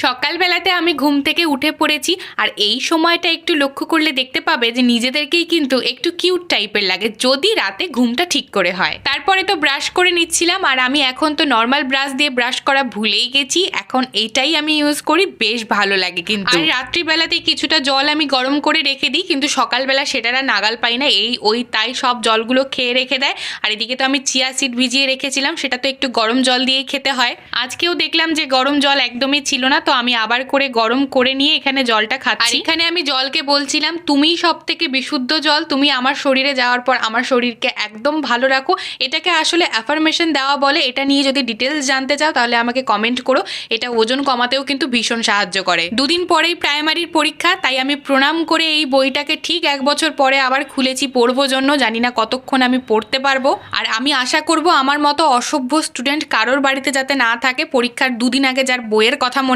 সকালবেলাতে আমি ঘুম থেকে উঠে পড়েছি, আর এই সময়টা একটু লক্ষ্য করলে দেখতে পাবে যে নিজেদেরকেই কিন্তু একটু কিউট টাইপের লাগে যদি রাতে ঘুমটা ঠিক করে হয়। তারপরে তো ব্রাশ করে নিচ্ছিলাম, আর আমি এখন তো নর্মাল ব্রাশ দিয়ে ব্রাশ করা ভুলেই গেছি, এখন এইটাই আমি ইউজ করি, বেশ ভালো লাগে কিন্তু। আর রাত্রিবেলাতে কিছুটা জল আমি গরম করে রেখে দিই, কিন্তু সকালবেলা সেটারা নাগাল পাই না, তাই সব জলগুলো খেয়ে রেখে দেয়। আর এদিকে তো আমি চিয়া সিড ভিজিয়ে রেখেছিলাম, সেটা তো একটু গরম জল দিয়েই খেতে হয়। আজকেও দেখলাম যে গরম জল একদমই ছিল না, তো আমি আবার করে গরম করে নিয়ে এখানে জলটা খাচ্ছি। আর এখানে আমি জলকে বলছিলাম, তুমিই সব থেকে বিশুদ্ধ জল, তুমি আমার শরীরে যাওয়ার পর আমার শরীরকে একদম ভালো রাখো। এটাকে আসলে অ্যাফার্মেশন দেওয়া বলে। এটা নিয়ে যদি ডিটেলস জানতে চাও তাহলে আমাকে কমেন্ট করো। এটা ওজন কমাতেও কিন্তু ভীষণ সাহায্য করে। দুদিন পরেই প্রাইমারির পরীক্ষা, তাই আমি প্রণাম করে এই বইটাকে ঠিক 1 বছর পরে আবার খুলেছি পড়বো জন্য। জানি না কতক্ষণ আমি পড়তে পারবো। আর আমি আশা করব আমার মতো অসভ্য স্টুডেন্ট কারোর বাড়িতে যাতে না থাকে। পরীক্ষার 2 দিন আগে যার বইয়ের কথা মনে